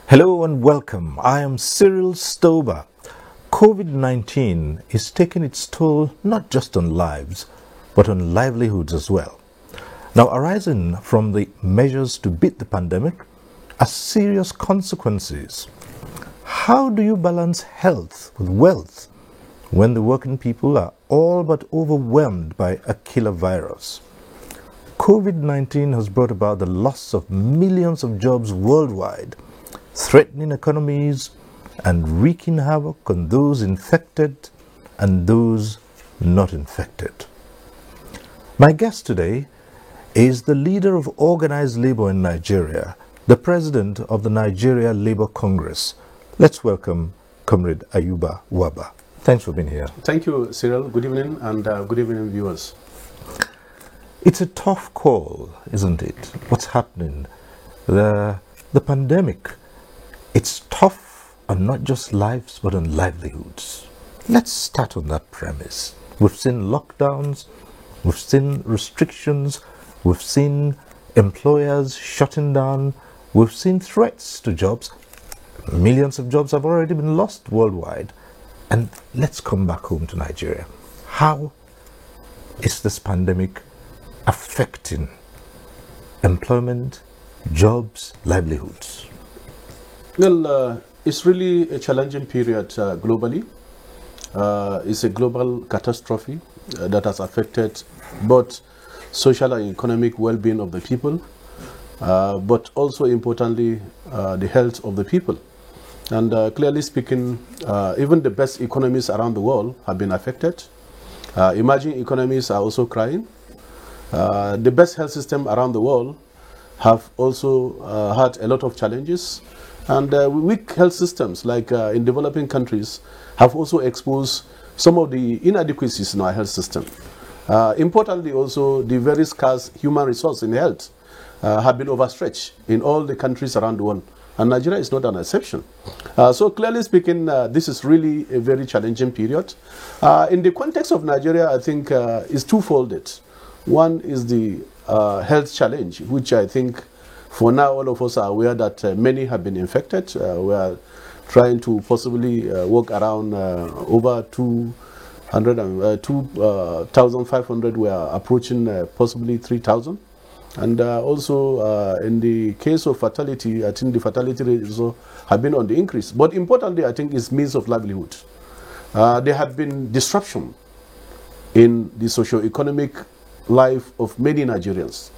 Hello and welcome. I am Cyril Stober. COVID-19 is taking its toll not just on lives, but on livelihoods as well. Now, arising from the measures to beat the pandemic are serious consequences. How do you balance health with wealth when the working people are all but overwhelmed by a killer virus? COVID-19 has brought about the loss of millions of jobs worldwide, threatening economies and wreaking havoc on those infected and those not infected. My guest today is the leader of organized labor in Nigeria, the president of the Nigeria Labour Congress. Let's welcome Comrade Ayuba Wabba. Thanks for being here. Thank you, Cyril. Good evening, and good evening, viewers. It's a tough call, isn't it? What's happening? The pandemic. It's tough on not just lives, but on livelihoods. Let's start on that premise. We've seen lockdowns, we've seen restrictions, we've seen employers shutting down, we've seen threats to jobs. Millions of jobs have already been lost worldwide. And let's come back home to Nigeria. How is this pandemic affecting employment, jobs, livelihoods? Well, it's really a challenging period globally. It's a global catastrophe that has affected both social and economic well-being of the people, but also importantly, the health of the people. And clearly speaking, even the best economies around the world have been affected. Emerging economies are also crying. The best health system around the world have also had a lot of challenges. And weak health systems, like in developing countries, have also exposed some of the inadequacies in our health system. Importantly also, the very scarce human resource in health have been overstretched in all the countries around the world. And Nigeria is not an exception. So clearly speaking, this is really a very challenging period. In the context of Nigeria, I think it's twofolded. One is the health challenge, which I think for now all of us are aware that many have been infected. We are trying to possibly work around over 2,500. We are approaching possibly 3,000. And also in the case of fatality, I think the fatality rates also have been on the increase. But importantly, I think is means of livelihood. There have been disruption in the socio-economic life of many Nigerians.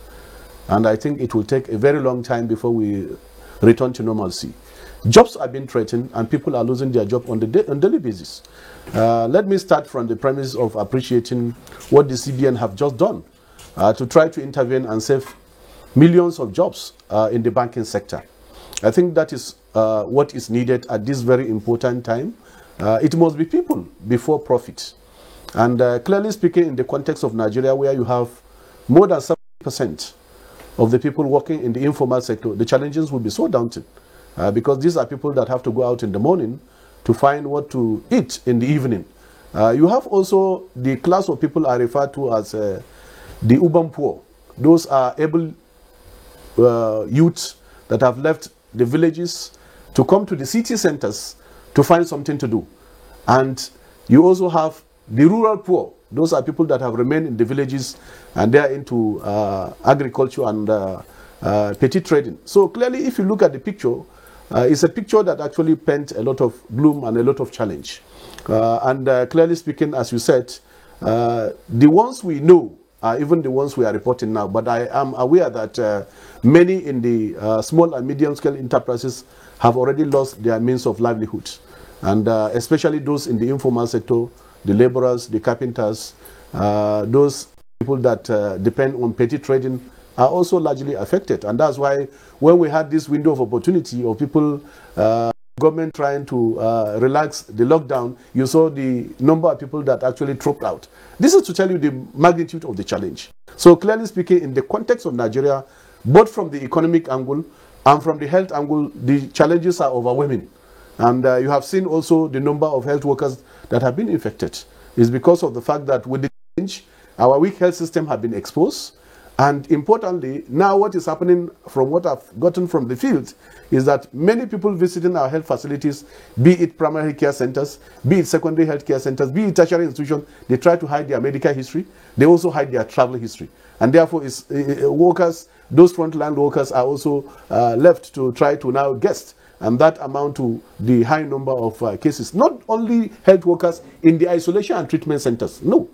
And I think it will take a very long time before we return to normalcy. Jobs are being threatened and people are losing their job on daily basis. Let me start from the premise of appreciating what the CBN have just done to try to intervene and save millions of jobs in the banking sector. I think that is what is needed at this very important time. It must be people before profit. And clearly speaking, in the context of Nigeria, where you have more than 70% of the people working in the informal sector, the challenges will be so daunting because these are people that have to go out in the morning to find what to eat in the evening. You have also the class of people I refer to as the urban poor. Those are able youths that have left the villages to come to the city centers to find something to do. And you also have the rural poor. Those are people that have remained in the villages and they are into agriculture and petty trading. So clearly, if you look at the picture, it's a picture that actually paints a lot of gloom and a lot of challenge. Clearly speaking, as you said, the ones we know are even the ones we are reporting now. But I am aware that many in the small and medium-scale enterprises have already lost their means of livelihood. And especially those in the informal sector, the laborers, the carpenters, those people that depend on petty trading are also largely affected. And that's why when we had this window of opportunity of people, government trying to relax the lockdown, you saw the number of people that actually dropped out. This is to tell you the magnitude of the challenge. So clearly speaking, in the context of Nigeria, both from the economic angle and from the health angle, the challenges are overwhelming. And you have seen also the number of health workers that have been infected. It's because of the fact that with the change, our weak health system have been exposed. And importantly, now what is happening from what I've gotten from the field is that many people visiting our health facilities, be it primary care centers, be it secondary health care centers, be it tertiary institutions, they try to hide their medical history. They also hide their travel history. And therefore, workers, those frontline workers are also left to try to now guess. And that amount to the high number of cases. Not only health workers in the isolation and treatment centers, no.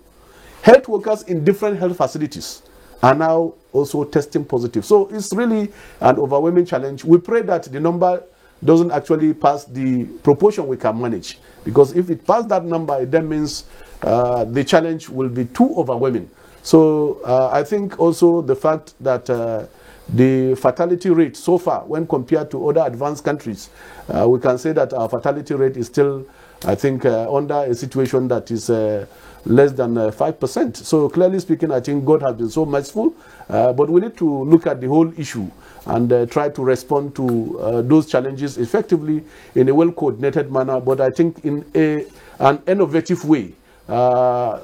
Health workers in different health facilities are now also testing positive. So it's really an overwhelming challenge. We pray that the number doesn't actually pass the proportion we can manage. Because if it passes that number, it then means the challenge will be too overwhelming. So I think also the fact that the fatality rate so far, when compared to other advanced countries, we can say that our fatality rate is still, I think, under a situation that is less than 5%. So clearly speaking, I think God has been so merciful, but we need to look at the whole issue and try to respond to those challenges effectively in a well-coordinated manner, but I think in an innovative way.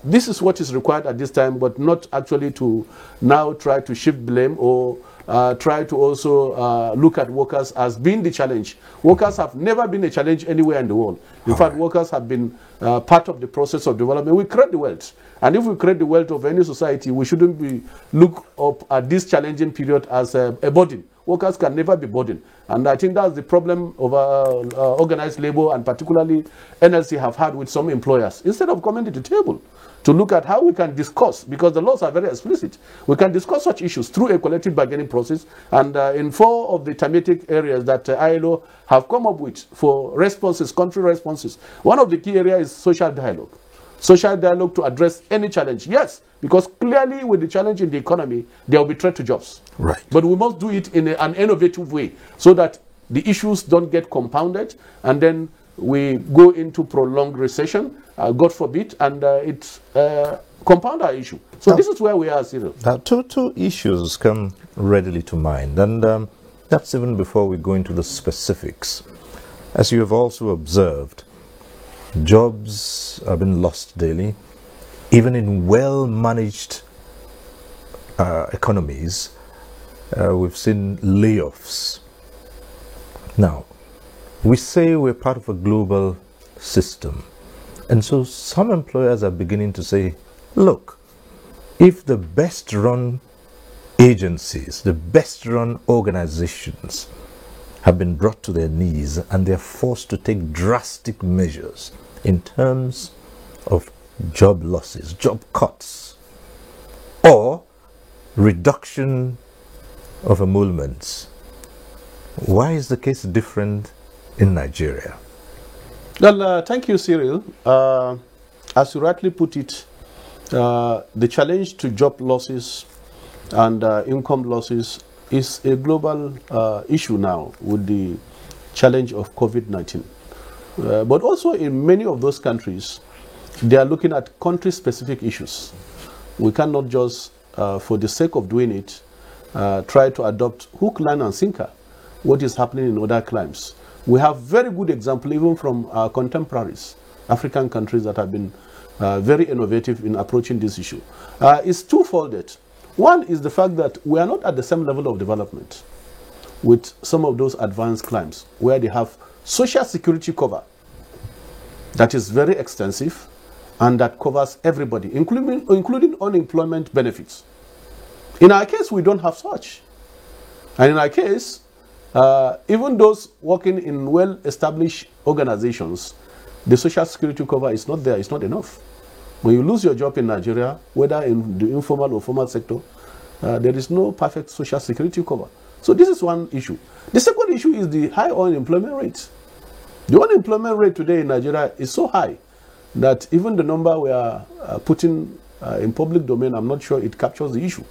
This is what is required at this time, but not actually to now try to shift blame or try to also look at workers as being the challenge. Workers have never been a challenge anywhere in the world. In fact, workers have been part of the process of development. We create the wealth. And if we create the wealth of any society, we shouldn't be look up at this challenging period as a burden. Workers can never be burdened. And I think that's the problem of organized labor and particularly NLC have had with some employers. Instead of coming to the table to look at how we can discuss, because the laws are very explicit, we can discuss such issues through a collective bargaining process. And in 4 of the thematic areas that ILO have come up with for responses, country responses, one of the key areas is social dialogue. Social dialogue to address any challenge. Yes, because clearly with the challenge in the economy, there will be threat to jobs. Right. But we must do it in an innovative way so that the issues don't get compounded and then we go into prolonged recession, God forbid, and it's compound our issue. So this is where we are, Cyril. Two issues come readily to mind, and that's even before we go into the specifics. As you have also observed, jobs have been lost daily, even in well-managed economies. We've seen layoffs. Now, we say we're part of a global system, and so some employers are beginning to say, look, if the best run agencies, the best run organizations have been brought to their knees and they're forced to take drastic measures in terms of job losses, job cuts, or reduction of emoluments. Why is the case different in Nigeria? Well, thank you, Cyril. As you rightly put it, the challenge to job losses and income losses is a global issue now with the challenge of COVID-19. But also in many of those countries, they are looking at country-specific issues. We cannot just, for the sake of doing it, try to adopt hook, line, and sinker what is happening in other climes. We have very good example even from our contemporaries, African countries that have been very innovative in approaching this issue. It's twofolded. One is the fact that we are not at the same level of development with some of those advanced climes where they have social security cover that is very extensive and that covers everybody, including unemployment benefits. In our case, we don't have such. And in our case, even those working in well-established organizations, the social security cover is not there, it's not enough. When you lose your job in Nigeria, whether in the informal or formal sector, there is no perfect social security cover. So this is one issue. The second issue is the high unemployment rate. The unemployment rate today in Nigeria is so high that even the number we are putting in public domain, I'm not sure it captures the issue.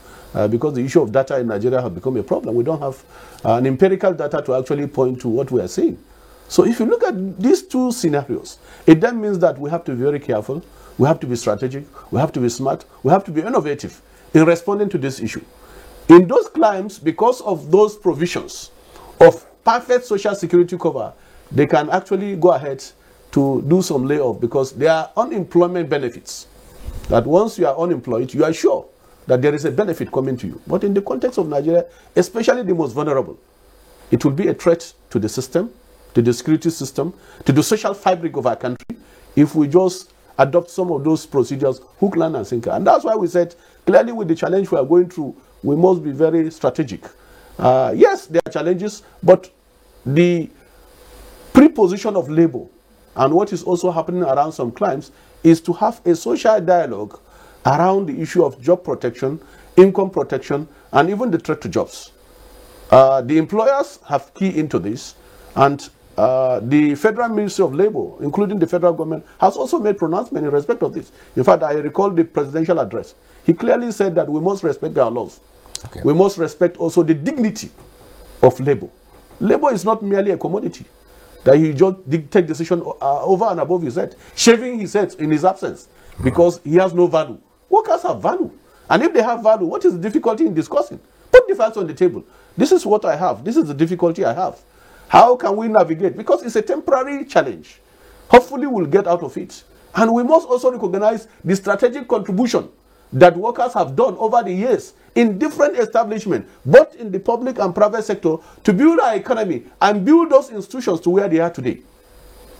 Because the issue of data in Nigeria has become a problem. We don't have an empirical data to actually point to what we are saying. So if you look at these two scenarios, it then means that we have to be very careful, we have to be strategic, we have to be smart, we have to be innovative in responding to this issue. In those climes, because of those provisions of perfect social security cover, they can actually go ahead to do some layoff because there are unemployment benefits. That once you are unemployed, you are sure that there is a benefit coming to you. But in the context of Nigeria, especially the most vulnerable, it will be a threat to the system, to the security system, to the social fabric of our country, if we just adopt some of those procedures, hook, line, and sinker. And that's why we said, clearly with the challenge we are going through, we must be very strategic. Yes, there are challenges, but the preposition of labor and what is also happening around some climes is to have a social dialogue around the issue of job protection, income protection, and even the threat to jobs. The employers have key into this, and the Federal Ministry of Labor, including the federal government, has also made pronouncement in respect of this. In fact, I recall the presidential address. He clearly said that we must respect our laws. Okay. We must respect also the dignity of labor. Labor is not merely a commodity that he just take decision over and above his head, shaving his head in his absence because he has no value. Workers have value. And if they have value, what is the difficulty in discussing? Put the facts on the table. This is what I have. This is the difficulty I have. How can we navigate? Because it's a temporary challenge. Hopefully we'll get out of it. And we must also recognize the strategic contribution that workers have done over the years in different establishments, both in the public and private sector, to build our economy and build those institutions to where they are today.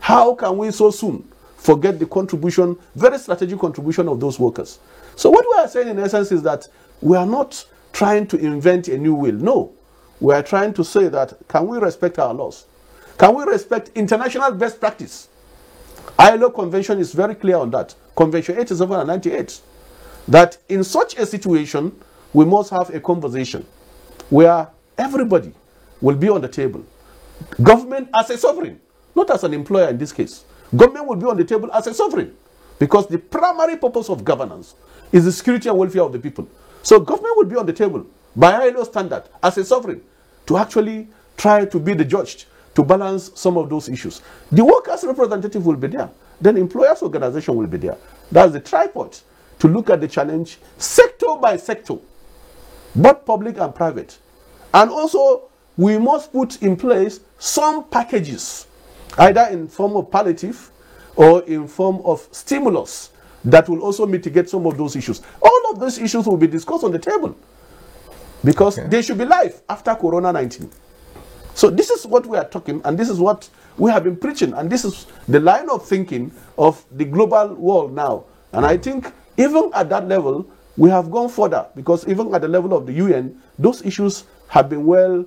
How can we so soon forget the contribution, very strategic contribution of those workers? So what we are saying in essence is that we are not trying to invent a new wheel. No. We are trying to say that, can we respect our laws? Can we respect international best practice? ILO Convention is very clear on that. Convention 87 and 98. That in such a situation, we must have a conversation where everybody will be on the table. Government as a sovereign, not as an employer in this case. Government will be on the table as a sovereign because the primary purpose of governance is the security and welfare of the people. So government will be on the table by ILO standard as a sovereign to actually try to be the judge to balance some of those issues. The workers' representative will be there. Then employers' organization will be there. That's the tripod to look at the challenge sector by sector, both public and private. And also, we must put in place some packages, either in form of palliative or in form of stimulus that will also mitigate some of those issues. All of those issues will be discussed on the table because they should be live after Corona-19. So this is what we are talking, and this is what we have been preaching, and this is the line of thinking of the global world now. And I think even at that level, we have gone further, because even at the level of the UN, those issues have been well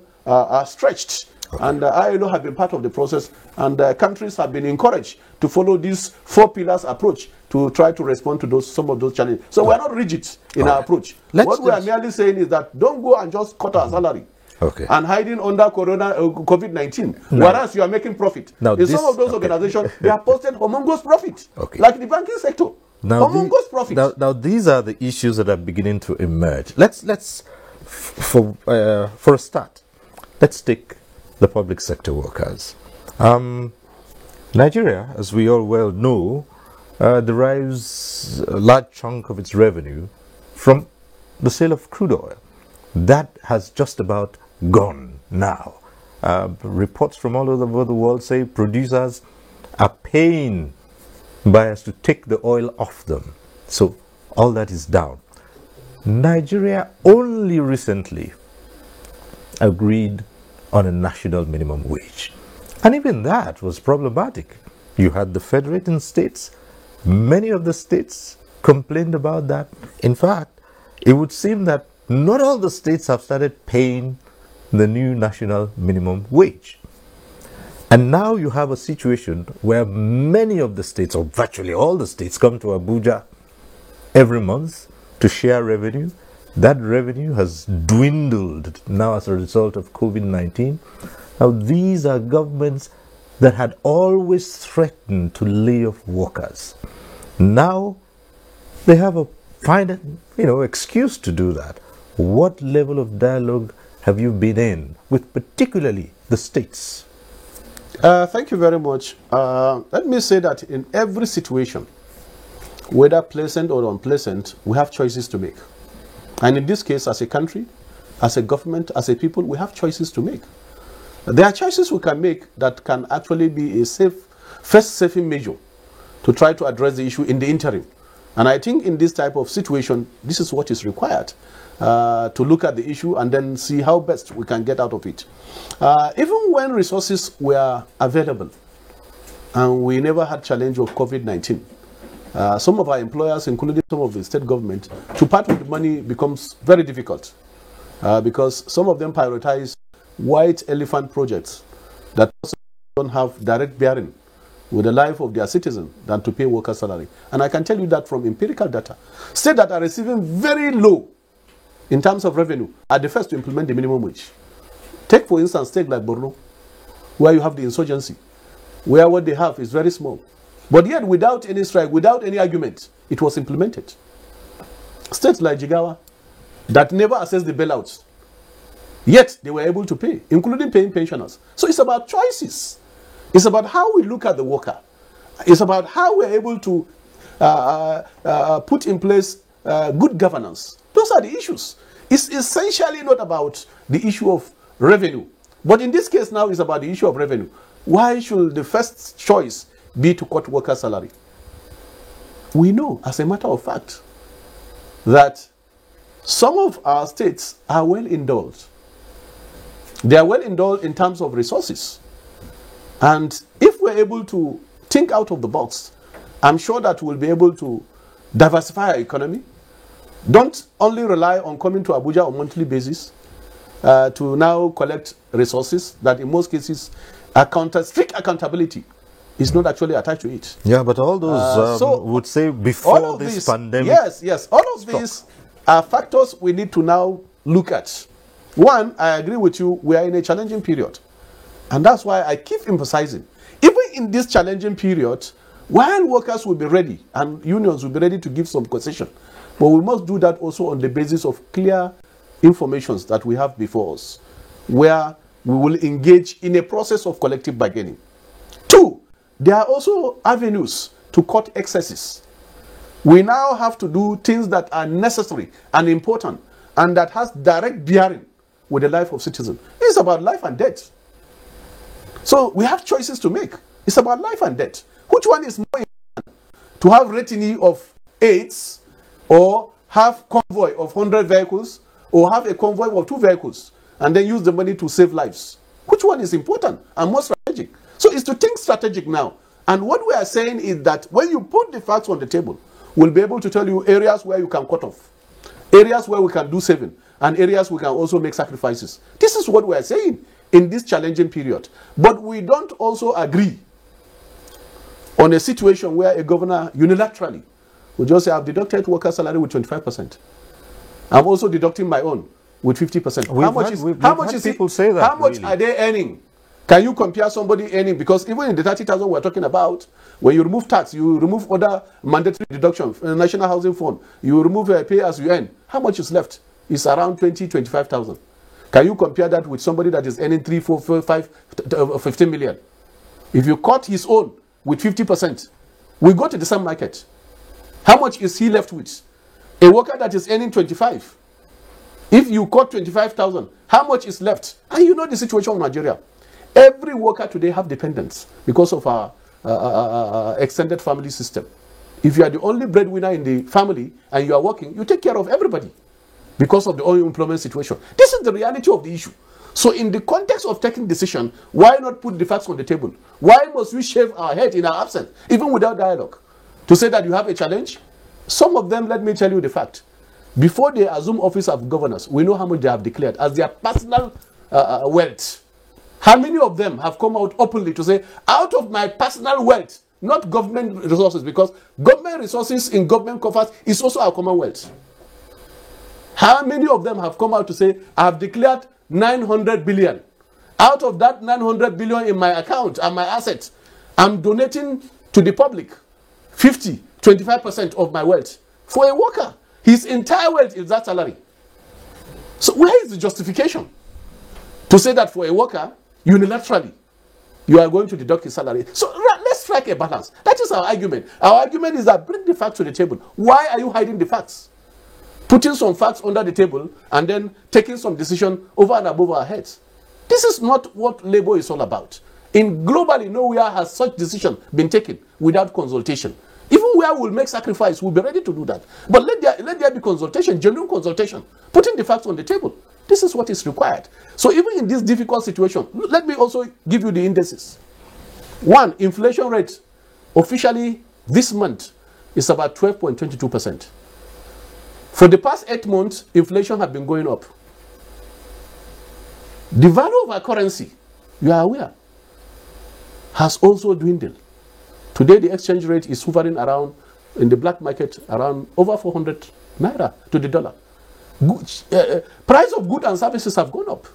stretched And ILO have been part of the process, and countries have been encouraged to follow this 4 pillars approach to try to respond to some of those challenges. So we're not rigid in our approach. What we are merely saying is that don't go and just cut our salary. And hiding under COVID-19, whereas you are making profit. Now in some of those organizations, they have posted humongous profit, like the banking sector. Humongous profit. Now these are the issues that are beginning to emerge. Let's for a start, let's take the public sector workers. Nigeria, as we all well know, derives a large chunk of its revenue from the sale of crude oil. That has just about gone now. Reports from all over the world say producers are paying buyers to take the oil off them. So all that is down. Nigeria only recently agreed on a national minimum wage. And even that was problematic. You had the federating states. Many of the states complained about that. In fact, it would seem that not all the states have started paying the new national minimum wage. And now you have a situation where many of the states, or virtually all the states, come to Abuja every month to share revenue. That revenue has dwindled now as a result of COVID-19. Now these are governments that had always threatened to lay off workers. Now they have a fine, excuse to do that. What level of dialogue have you been in with particularly the states? Thank you very much. Let me say that in every situation, whether pleasant or unpleasant, we have choices to make. And in this case, as a country, as a government, as a people, we have choices to make. There are choices we can make that can actually be a first saving measure to try to address the issue in the interim. And I think in this type of situation, this is what is required, to look at the issue and then see how best we can get out of it. Even when resources were available and we never had challenge of COVID-19, some of our employers, including some of the state government, to part with the money becomes very difficult because some of them prioritize white elephant projects that also don't have direct bearing with the life of their citizens than to pay worker salary. And I can tell you that from empirical data. States that are receiving very low in terms of revenue are the first to implement the minimum wage. Take, for instance, state like Borno, where you have the insurgency, where what they have is very small. But yet, without any strike, without any argument, it was implemented. States like Jigawa, that never assessed the bailouts, yet they were able to pay, including paying pensioners. So it's about choices. It's about how we look at the worker. It's about how we're able to put in place good governance. Those are the issues. It's essentially not about the issue of revenue. But in this case now, it's about the issue of revenue. Why should the first choice be to cut worker salary? We know, as a matter of fact, that some of our states are well indulged. They are well indulged in terms of resources. And if we're able to think out of the box, I'm sure that we'll be able to diversify our economy. Don't only rely on coming to Abuja on a monthly basis to now collect resources that in most cases strict accountability is not actually attached to it. Yeah, but all those would say before this pandemic. Yes, all of these are factors we need to now look at. One, I agree with you, we are in a challenging period. And that's why I keep emphasizing, even in this challenging period, while workers will be ready and unions will be ready to give some concession, but we must do that also on the basis of clear information that we have before us, where we will engage in a process of collective bargaining. Two, there are also avenues to cut excesses. We now have to do things that are necessary and important and that has direct bearing with the life of citizens. It's about life and death. So we have choices to make. It's about life and death. Which one is more important? To have retinue of 8 or have convoy of 100 vehicles or have a convoy of 2 vehicles and then use the money to save lives? Which one is important and more strategic? So it's to think strategic now. And what we are saying is that when you put the facts on the table, we'll be able to tell you areas where you can cut off, areas where we can do saving, and areas we can also make sacrifices. This is what we are saying in this challenging period. But we don't also agree on a situation where a governor unilaterally will just say, I've deducted worker salary with 25%. I'm also deducting my own with 50%. How much people say that? How much are they earning? Can you compare somebody earning? Because even in the 30,000 we're talking about, when you remove tax, you remove other mandatory deduction, National Housing Fund, you remove pay as you earn. How much is left? It's around 25,000. Can you compare that with somebody that is earning 3, 4, 5, 15 million? If you cut his own with 50%, we go to the same market. How much is he left with? A worker that is earning 25. If you cut 25,000, how much is left? And you know the situation in Nigeria. Every worker today have dependents because of our extended family system. If you are the only breadwinner in the family and you are working, you take care of everybody because of the unemployment situation. This is the reality of the issue. So in the context of taking decision, why not put the facts on the table? Why must we shave our head in our absence, even without dialogue, to say that you have a challenge? Some of them, let me tell you the fact. Before they assume office of governors, we know how much they have declared as their personal wealth. How many of them have come out openly to say, out of my personal wealth, not government resources, because government resources in government coffers is also our common wealth. How many of them have come out to say, I have declared 900 billion. Out of that 900 billion in my account and my assets, I'm donating to the public 25% of my wealth. For a worker, his entire wealth is that salary. So where is the justification to say that for a worker, unilaterally, you are going to deduct his salary? So let's strike a balance. That is our argument. Our argument is that bring the facts to the table. Why are you hiding the facts? Putting some facts under the table and then taking some decision over and above our heads. This is not what labor is all about. Globally, nowhere has such decision been taken without consultation. Even where we'll make sacrifice, we'll be ready to do that. But let there be consultation, genuine consultation, putting the facts on the table. This is what is required. So even in this difficult situation, let me also give you the indices. One, inflation rate officially this month is about 12.22%. For the past 8 months, inflation has been going up. The value of our currency, you are aware, has also dwindled. Today, the exchange rate is hovering around, in the black market, around over 400 naira to the dollar. Price of goods and services have gone up.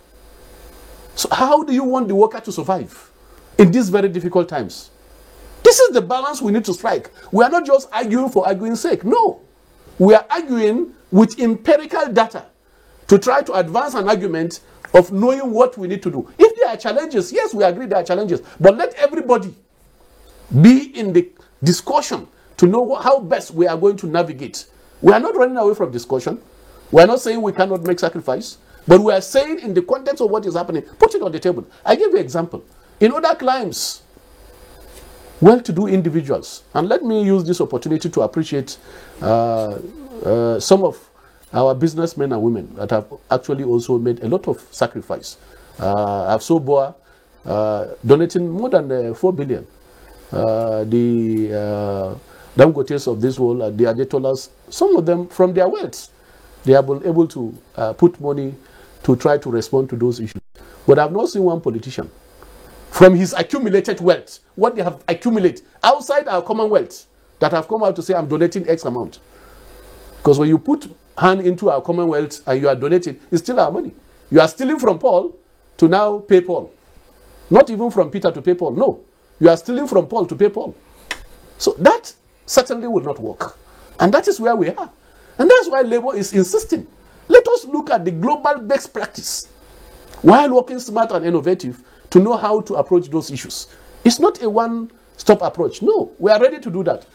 So how do you want the worker to survive in these very difficult times? This is the balance we need to strike. We are not just arguing for arguing's sake. No. We are arguing with empirical data to try to advance an argument of knowing what we need to do. If there are challenges, yes, we agree there are challenges, but let everybody be in the discussion to know how best we are going to navigate. We are not running away from discussion. We are not saying we cannot make sacrifice, but we are saying in the context of what is happening, put it on the table. I give you an example. In other climes, well-to-do individuals, and let me use this opportunity to appreciate some of our businessmen and women that have actually also made a lot of sacrifice. I've so Boa donating more than 4 billion. The Dangotes of this world, the Adetolas, some of them from their wealth, they have been able to put money to try to respond to those issues. But I've not seen one politician from his accumulated wealth, what they have accumulated outside our commonwealth, that have come out to say, I'm donating X amount. Because when you put hand into our commonwealth and you are donating, it's still our money. You are stealing from Paul to now pay Paul. Not even from Peter to pay Paul. No. You are stealing from Paul to pay Paul. So that certainly will not work. And that is where we are. And that's why labor is insisting. Let us look at the global best practice while working smart and innovative to know how to approach those issues. It's not a one-stop approach. No, we are ready to do that.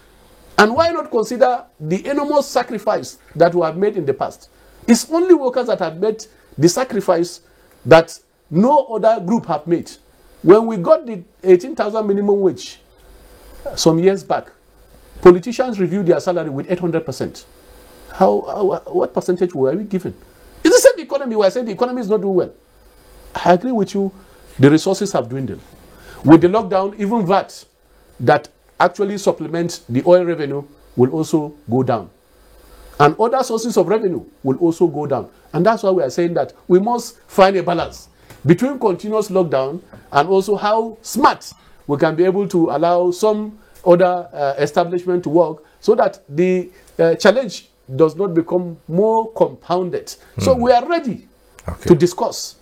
And why not consider the enormous sacrifice that we have made in the past? It's only workers that have made the sacrifice that no other group have made. When we got the 18,000 minimum wage some years back, politicians reviewed their salary with 800%. What percentage were we given? It's the same economy. We are saying the economy is not doing well. I agree with you. The resources have dwindled. With the lockdown, even VAT that actually supplements the oil revenue will also go down. And other sources of revenue will also go down. And that's why we are saying that we must find a balance. between continuous lockdown and also how smart we can be able to allow some other establishment to work so that the challenge does not become more compounded. So we are ready to discuss.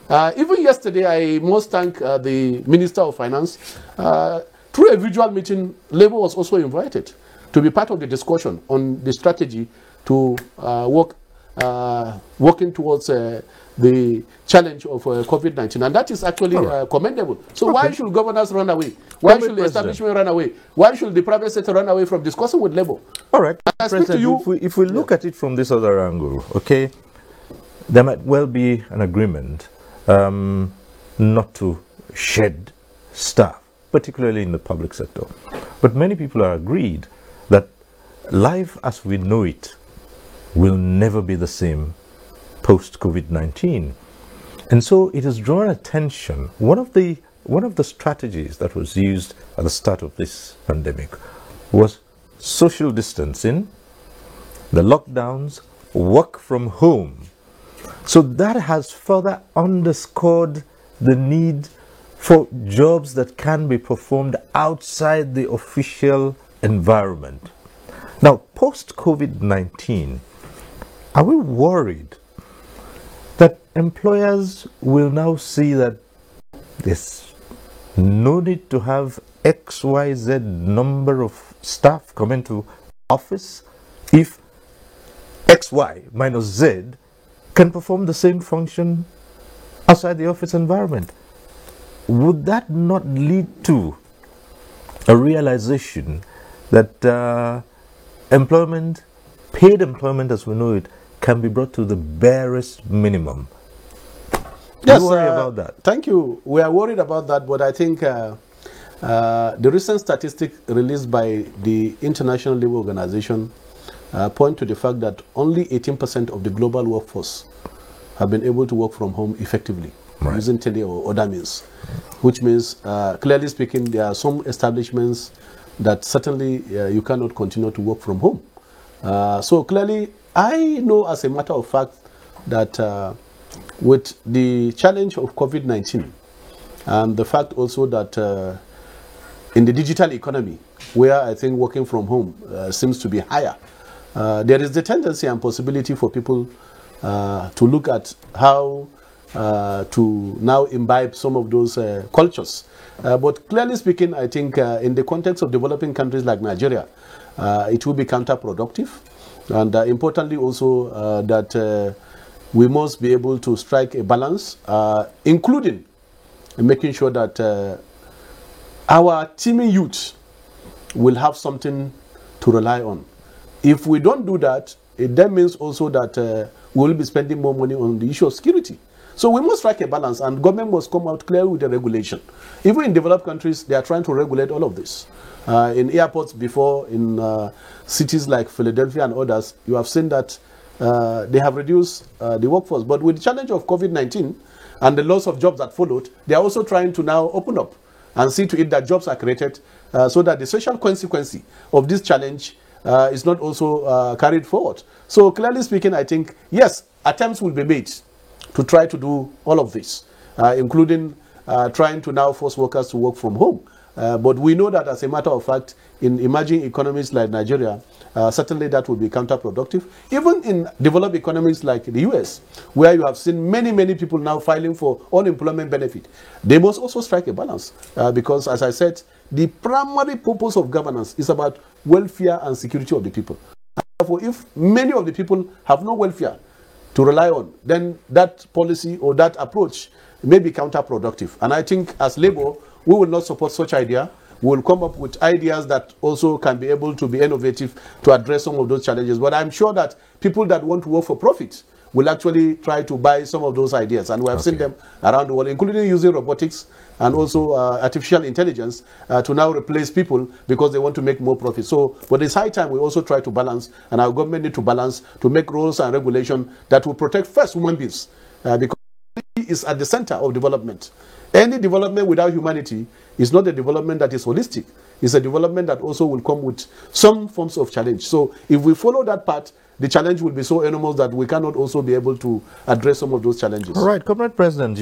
Even yesterday, I must thank the Minister of Finance. Through a visual meeting, Labour was also invited to be part of the discussion on the strategy to working towards the challenge of COVID-19. And that is actually commendable. So why should governors run away? Why should the establishment run away? Why should the private sector run away from discussing with Labour? All right. I speak to you. If we look at it from this other angle, okay, there might well be an agreement not to shed staff, particularly in the public sector. But many people are agreed that life as we know it will never be the same post-COVID-19. And so it has drawn attention. One of the strategies that was used at the start of this pandemic was social distancing, the lockdowns, work from home. So that has further underscored the need for jobs that can be performed outside the official environment. Now, post-COVID-19, are we worried that employers will now see that there's no need to have XYZ number of staff come into office if XY minus Z can perform the same function outside the office environment? Would that not lead to a realization that employment, paid employment as we know it, can be brought to the barest minimum? Yes, you worry about that? Thank you. We are worried about that, but I think the recent statistic released by the International Labour Organization point to the fact that only 18% of the global workforce have been able to work from home effectively using tele or other means, which means, clearly speaking, there are some establishments that certainly you cannot continue to work from home. So clearly, I know as a matter of fact that with the challenge of COVID-19 and the fact also that in the digital economy, where I think working from home seems to be higher, there is the tendency and possibility for people to look at how to now imbibe some of those cultures. But clearly speaking, I think in the context of developing countries like Nigeria, it will be counterproductive. And importantly also that we must be able to strike a balance, including making sure that our teeming youth will have something to rely on. If we don't do that, it then means also that we will be spending more money on the issue of security. So we must strike a balance, and government must come out clearly with the regulation. Even in developed countries, they are trying to regulate all of this. In airports before, in cities like Philadelphia and others, you have seen that they have reduced the workforce. But with the challenge of COVID-19 and the loss of jobs that followed, they are also trying to now open up and see to it that jobs are created so that the social consequence of this challenge is not also carried forward. So clearly speaking, I think, yes, attempts will be made to try to do all of this, including trying to now force workers to work from home. But we know that as a matter of fact, in emerging economies like Nigeria, certainly that will be counterproductive. Even in developed economies like the US, where you have seen many, many people now filing for unemployment benefit, they must also strike a balance. Because as I said, the primary purpose of governance is about welfare and security of the people. Therefore, if many of the people have no welfare to rely on, then that policy or that approach may be counterproductive. And I think as Labour, we will not support such idea. We will come up with ideas that also can be able to be innovative to address some of those challenges. But I'm sure that people that want to work for profit will actually try to buy some of those ideas. And we have seen them around the world, including using robotics and also artificial intelligence to now replace people because they want to make more profit. So, but it's high time we also try to balance, and our government need to balance to make rules and regulation that will protect first human beings, because is at the center of development. Any development without humanity is not a development that is holistic. is a development that also will come with some forms of challenge. So if we follow that path, the challenge will be so enormous that we cannot also be able to address some of those challenges. All right, Comrade President,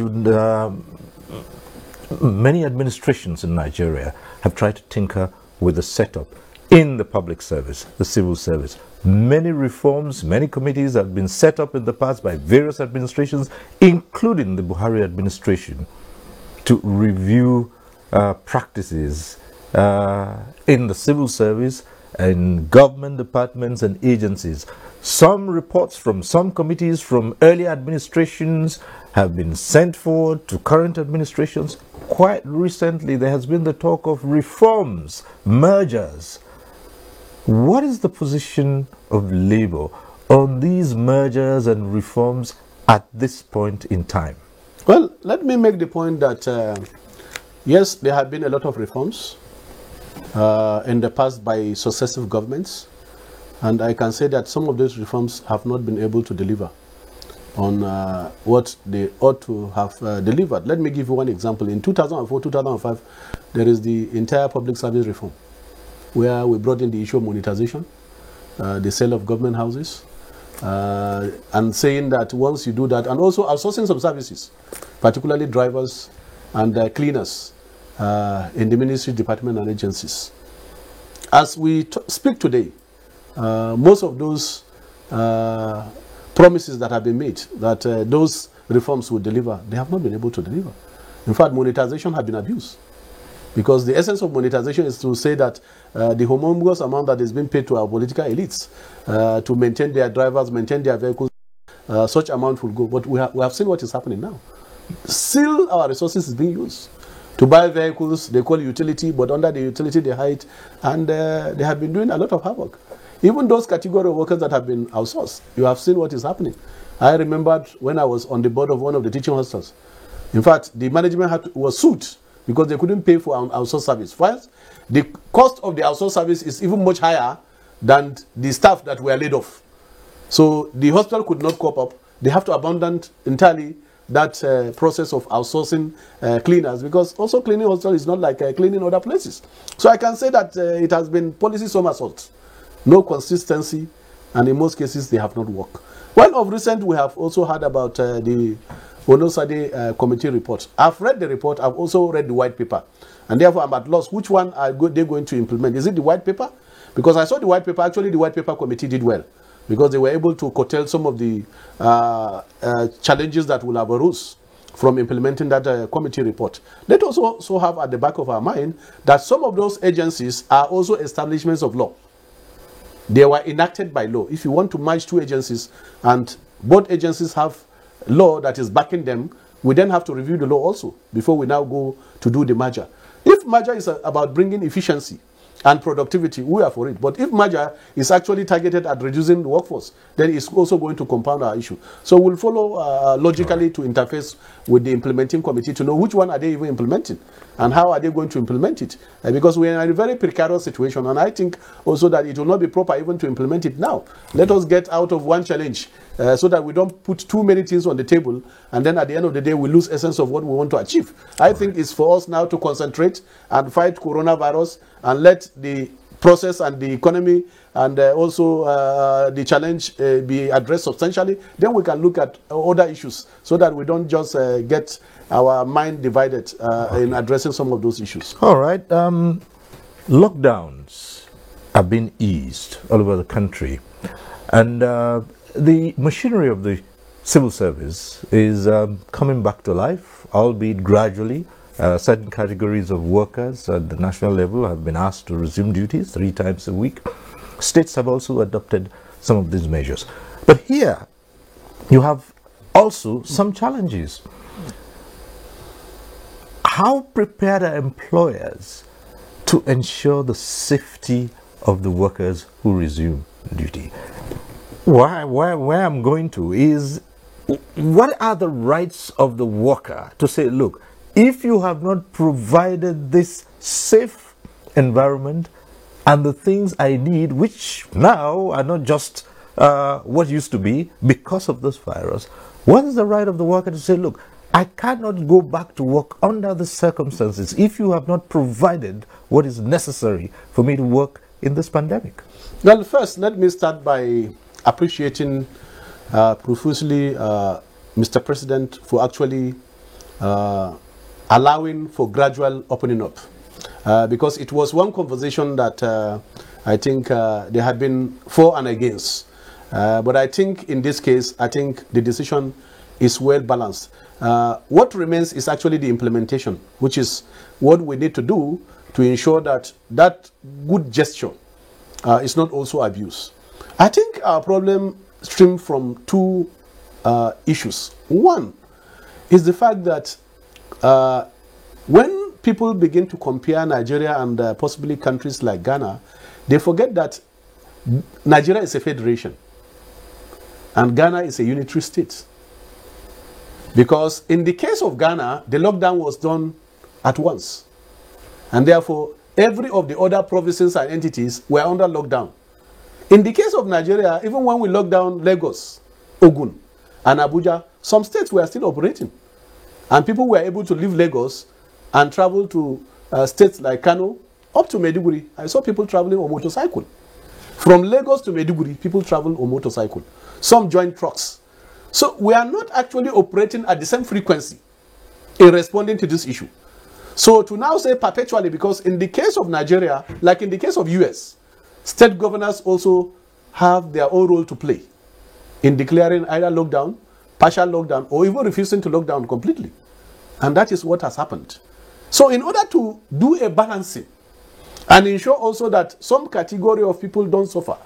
many administrations in Nigeria have tried to tinker with the setup in the public service, the civil service. Many reforms, many committees have been set up in the past by various administrations, including the Buhari administration, to review practices in the civil service, in government departments and agencies. Some reports from some committees from earlier administrations have been sent forward to current administrations. Quite recently, there has been the talk of reforms, mergers. What is the position of Labour on these mergers and reforms at this point in time? Well, let me make the point that, yes, there have been a lot of reforms in the past by successive governments. And I can say that some of those reforms have not been able to deliver on what they ought to have delivered. Let me give you one example. In 2004-2005, there is the entire public service reform, where we brought in the issue of monetization, the sale of government houses, and saying that once you do that, and also outsourcing some services, particularly drivers and cleaners in the ministry, department, and agencies. As we speak today, most of those promises that have been made, that those reforms will deliver, they have not been able to deliver. In fact, monetization has been abused. Because the essence of monetization is to say that the humongous amount that is being paid to our political elites to maintain their drivers, maintain their vehicles, such amount will go. But we have seen what is happening now. Still, our resources is being used to buy vehicles. They call it utility, but under the utility they hide, and they have been doing a lot of havoc. Even those category of workers that have been outsourced, you have seen what is happening. I remembered when I was on the board of one of the teaching hostels. In fact, the management was sued because they couldn't pay for an outsourced service. First, the cost of the outsourced service is even much higher than the staff that were laid off. So the hospital could not cope up. They have to abandon entirely that process of outsourcing cleaners, because also cleaning hospital is not like cleaning other places. So I can say that it has been policy somersault, no consistency, and in most cases they have not worked. Well, of recent we have also heard about the Onosade committee report. I've read the report, I've also read the white paper, and therefore I'm at loss. Which one are they going to implement? Is it the white paper? Because I saw the white paper, actually the white paper committee did well, because they were able to curtail some of the challenges that will have arose from implementing that committee report. Let us also have at the back of our mind that some of those agencies are also establishments of law. They were enacted by law. If you want to merge two agencies and both agencies have law that is backing them, we then have to review the law also before we now go to do the merger. If merger is about bringing efficiency and productivity, we are for it. But if merger is actually targeted at reducing the workforce, then it's also going to compound our issue. So we'll follow logically to interface with the implementing committee to know which one are they even implementing and how are they going to implement it. Because we are in a very precarious situation, and I think also that it will not be proper even to implement it now. Let us get out of one challenge so that we don't put too many things on the table, and then at the end of the day we lose essence of what we want to achieve. I think it's for us now to concentrate and fight coronavirus and let the process and the economy and also the challenge be addressed substantially. Then we can look at other issues so that we don't just get our mind divided in addressing some of those issues. All right. Lockdowns have been eased all over the country, and the machinery of the civil service is coming back to life, albeit gradually. Certain categories of workers at the national level have been asked to resume duties 3 times a week. States have also adopted some of these measures. But here, you have also some challenges. How prepared are employers to ensure the safety of the workers who resume duty? Where I'm going to is, what are the rights of the worker to say, look, if you have not provided this safe environment and the things I need, which now are not just what used to be because of this virus, what is the right of the worker to say, look, I cannot go back to work under the circumstances if you have not provided what is necessary for me to work in this pandemic. Well, first, let me start by appreciating profusely Mr. President for actually allowing for gradual opening up. Because it was one conversation that I think there had been for and against. But I think in this case, I think the decision is well balanced. What remains is actually the implementation, which is what we need to do to ensure that that good gesture is not also abused. I think our problem stems from two issues. One is the fact that when people begin to compare Nigeria and possibly countries like Ghana, they forget that Nigeria is a federation and Ghana is a unitary state. Because in the case of Ghana, the lockdown was done at once. And therefore, every of the other provinces and entities were under lockdown. In the case of Nigeria, even when we locked down Lagos, Ogun, and Abuja, some states were still operating. And people were able to leave Lagos and travel to states like Kano, up to Maiduguri. I saw people traveling on motorcycle. From Lagos to Maiduguri, people travel on motorcycle. Some joined trucks. So we are not actually operating at the same frequency in responding to this issue. So to now say perpetually, because in the case of Nigeria, like in the case of US, state governors also have their own role to play in declaring either lockdown, partial lockdown, or even refusing to lock down completely. And that is what has happened. So in order to do a balancing and ensure also that some category of people don't suffer,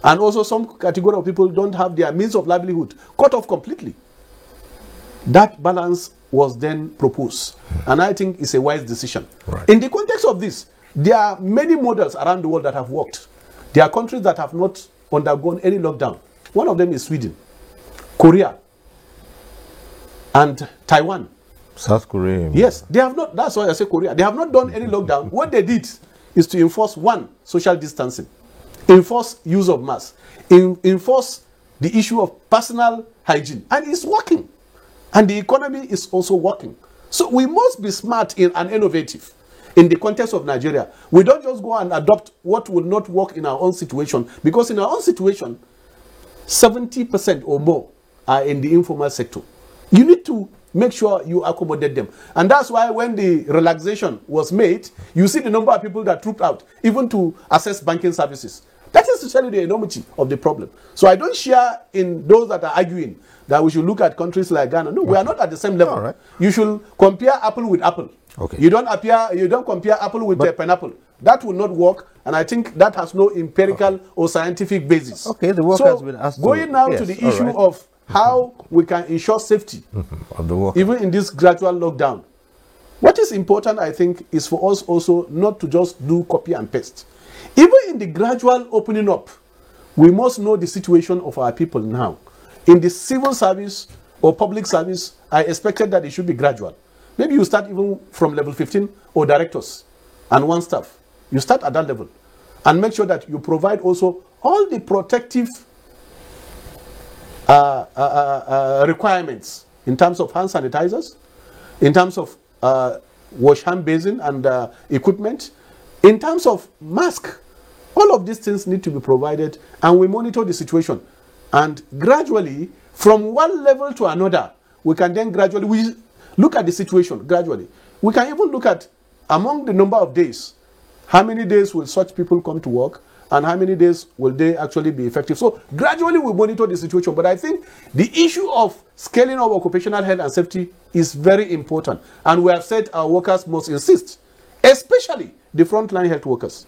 and also some category of people don't have their means of livelihood cut off completely, that balance was then proposed. And I think it's a wise decision. Right. In the context of this, there are many models around the world that have worked. There are countries that have not undergone any lockdown. One of them is Sweden, Korea, and Taiwan. South Korea. Yes, they have not, that's why I say Korea. They have not done any lockdown. What they did is to enforce, one, social distancing, enforce use of masks, enforce the issue of personal hygiene. And it's working. And the economy is also working. So we must be smart and innovative in the context of Nigeria. We don't just go and adopt what will not work in our own situation, because in our own situation, 70% or more are in the informal sector. You need to make sure you accommodate them. And that's why when the relaxation was made, you see the number of people that trooped out, even to access banking services. That is to tell you the enormity of the problem. So I don't share in those that are arguing that we should look at countries like Ghana. No, we are not at the same level. All right. You should compare apple with apple. Okay. You don't compare apple with pineapple. That will not work, and I think that has no empirical or scientific basis. Okay, the work has been asked. Going now to the issue of how we can ensure safety of the work, even in this gradual lockdown. What is important, I think, is for us also not to just do copy and paste. Even in the gradual opening up, we must know the situation of our people now. In the civil service or public service, I expected that it should be gradual. Maybe you start even from level 15 or directors and one staff. You start at that level and make sure that you provide also all the protective requirements in terms of hand sanitizers, in terms of wash hand basin and equipment, in terms of mask. All of these things need to be provided, and we monitor the situation. And gradually, from one level to another, we can then gradually look at the situation gradually. We can even look at, among the number of days, how many days will such people come to work, and how many days will they actually be effective. So gradually we monitor the situation. But I think the issue of scaling up occupational health and safety is very important. And we have said our workers must insist, especially the frontline health workers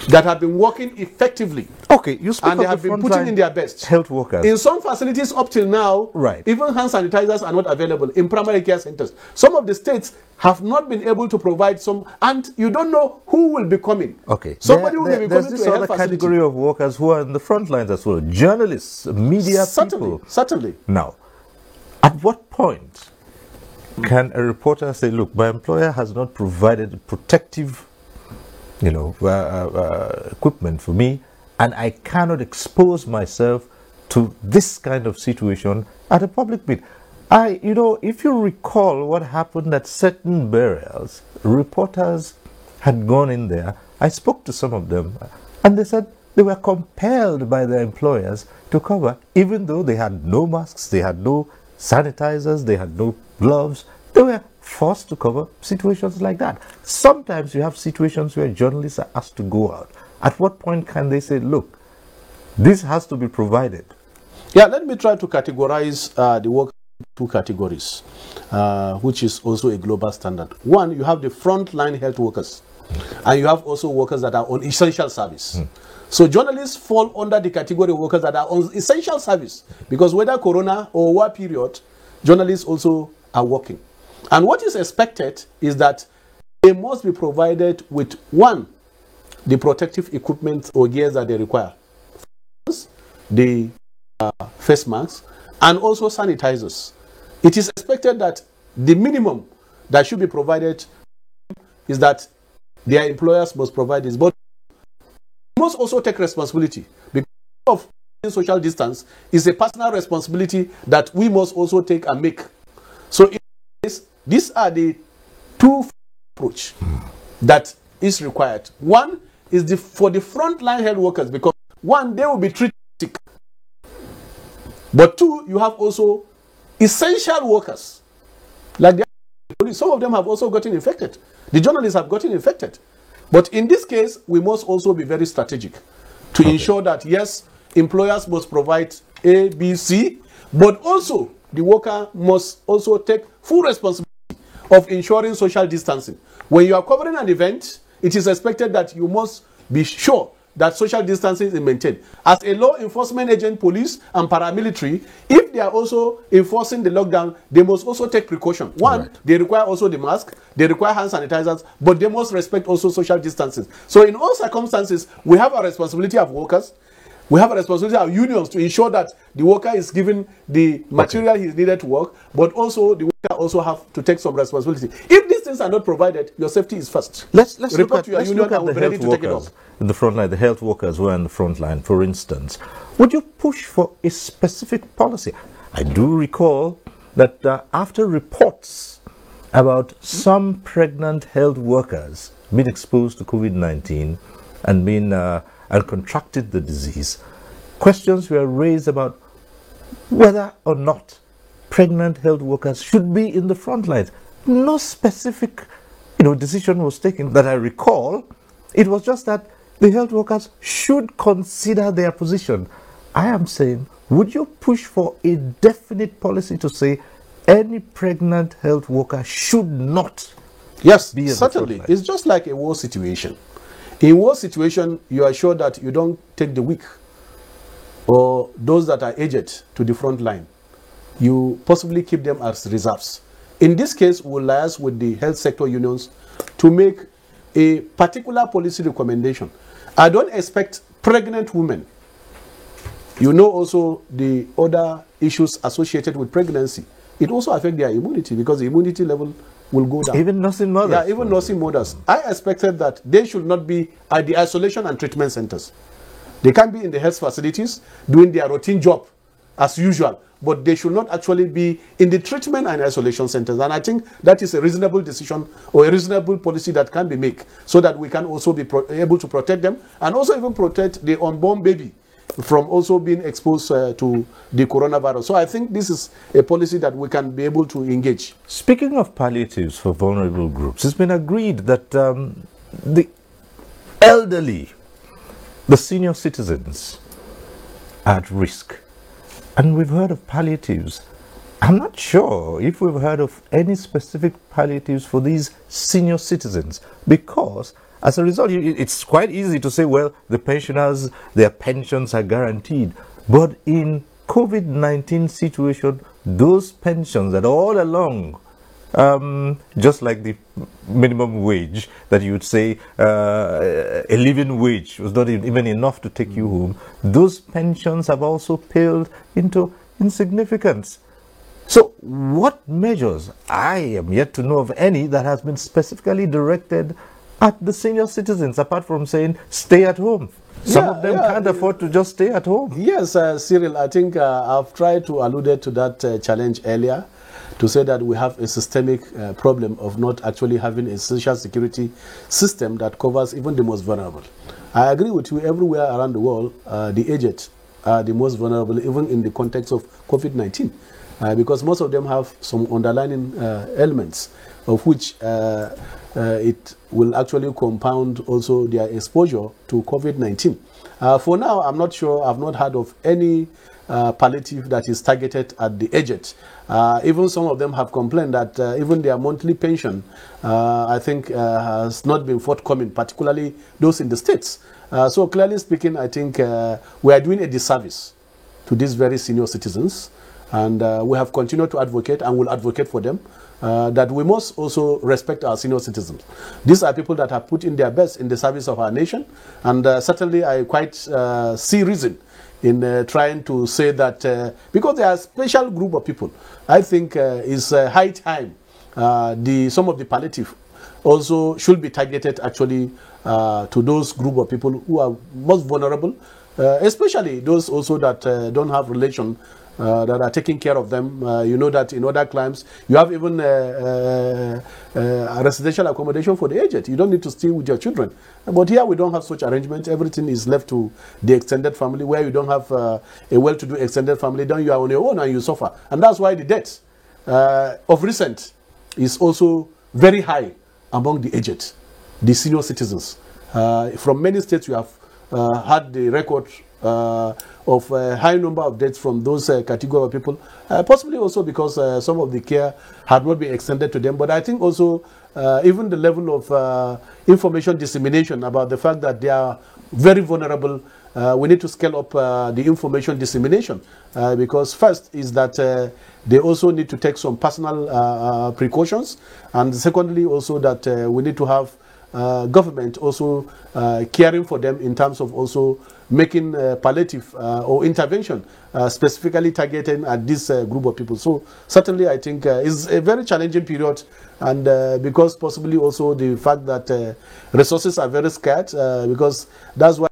that have been working effectively. Okay, you speak and they have been putting in their best. Health workers. In some facilities up till now, right, even hand sanitizers are not available in primary care centers. Some of the states have not been able to provide some, and you don't know who will be coming. Okay, somebody will be coming to a health facility. There's this other category of workers who are in the front lines as well. Journalists, media people. Certainly. Now, at what point can a reporter say, look, my employer has not provided protective equipment for me, and I cannot expose myself to this kind of situation at a public meet? if you recall what happened at certain burials, reporters had gone in there. I spoke to some of them, and they said they were compelled by their employers to cover, even though they had no masks, they had no sanitizers, they had no gloves. They were forced to cover situations like that. Sometimes you have situations where journalists are asked to go out. At what point can they say, look, this has to be provided? Yeah, let me try to categorize the work in two categories, which is also a global standard. One, you have the frontline health workers, and you have also workers that are on essential service. So journalists fall under the category of workers that are on essential service, because whether corona or war period, journalists also are working. And what is expected is that they must be provided with, one, the protective equipment or gears that they require, the face masks, and also sanitizers. It is expected that the minimum that should be provided is that their employers must provide this, but they must also take responsibility, because of social distance is a personal responsibility that we must also take and make. So in this, these are the two approach that is required. One is for the frontline health workers, because one, they will be treated sick. But two, you have also essential workers. Like some of them have also gotten infected. The journalists have gotten infected. But in this case, we must also be very strategic to ensure that, yes, employers must provide A, B, C, but also the worker must also take full responsibility of ensuring social distancing. When you are covering an event, it is expected that you must be sure that social distancing is maintained. As a law enforcement agent, police and paramilitary, if they are also enforcing the lockdown, they must also take precaution. One, they require also the mask, they require hand sanitizers, but they must respect also social distancing. So in all circumstances, we have a responsibility of workers, we have a responsibility of unions to ensure that the worker is given the material he is needed to work, but also the worker also have to take some responsibility. If these things are not provided, your safety is first. Let's report to your union and we'll be ready to take it off. In the front line, the health workers who are in the front line, for instance, would you push for a specific policy? I do recall that after reports about some pregnant health workers being exposed to COVID-19 and and contracted the disease, questions were raised about whether or not pregnant health workers should be in the front lines. No specific, decision was taken that I recall. It was just that the health workers should consider their position. I am saying, would you push for a definite policy to say any pregnant health worker should not be in the certainly. front line? It's just like a war situation. In war situation, you are sure that you don't take the weak or those that are aged to the front line. You possibly keep them as reserves. In this case, we'll liaise with the health sector unions to make a particular policy recommendation. I don't expect pregnant women. You know also the other issues associated with pregnancy. It also affects their immunity, because the immunity level will go down. Even nursing mothers? Yeah, even nursing mothers. I expected that they should not be at the isolation and treatment centers. They can be in the health facilities doing their routine job as usual, but they should not actually be in the treatment and isolation centers. And I think that is a reasonable decision or a reasonable policy that can be made, so that we can also be able to protect them and also even protect the unborn baby from also being exposed to the coronavirus. So I think this is a policy that we can be able to engage. Speaking of palliatives for vulnerable groups, it's been agreed that the elderly, the senior citizens are at risk. And we've heard of palliatives. I'm not sure if we've heard of any specific palliatives for these senior citizens, because as a result, it's quite easy to say, well, the pensioners, their pensions are guaranteed. But in COVID-19 situation, those pensions that all along, just like the minimum wage that you would say, a living wage was not even enough to take you home, those pensions have also paled into insignificance. So what measures, I am yet to know of any that has been specifically directed at the senior citizens, apart from saying stay at home? Some of them can't afford to just stay at home. Yes, Cyril, I think I've tried to allude to that challenge earlier. to say that we have a systemic problem of not actually having a social security system that covers even the most vulnerable. I agree with you, everywhere around the world, the aged are the most vulnerable, even in the context of COVID-19, because most of them have some underlying ailments, of which it will actually compound also their exposure to COVID-19. For now, I'm not sure, I've not heard of any palliative that is targeted at the aged. Even some of them have complained that even their monthly pension, I think, has not been forthcoming, particularly those in the States. So clearly speaking, I think we are doing a disservice to these very senior citizens, and we have continued to advocate and will advocate for them, that we must also respect our senior citizens. These are people that have put in their best in the service of our nation, and certainly I quite see reason in trying to say that because they are a special group of people, I think it's high time some of the palliative also should be targeted actually to those group of people who are most vulnerable, especially those also that don't have relation that are taking care of them. You know that in other climes, you have even a residential accommodation for the aged. You don't need to stay with your children. But here we don't have such arrangement. Everything is left to the extended family, where you don't have a well-to-do extended family. Then you are on your own and you suffer. And that's why the death of recent is also very high among the aged, the senior citizens. From many states, you have had the record of a high number of deaths from those category of people, possibly also because some of the care had not been extended to them. But I think also even the level of information dissemination about the fact that they are very vulnerable, we need to scale up the information dissemination, because first is that they also need to take some personal precautions, and secondly also that we need to have government also caring for them in terms of also making palliative or intervention specifically targeted at this group of people. So certainly I think it's a very challenging period, and because possibly also the fact that resources are very scarce, because that's why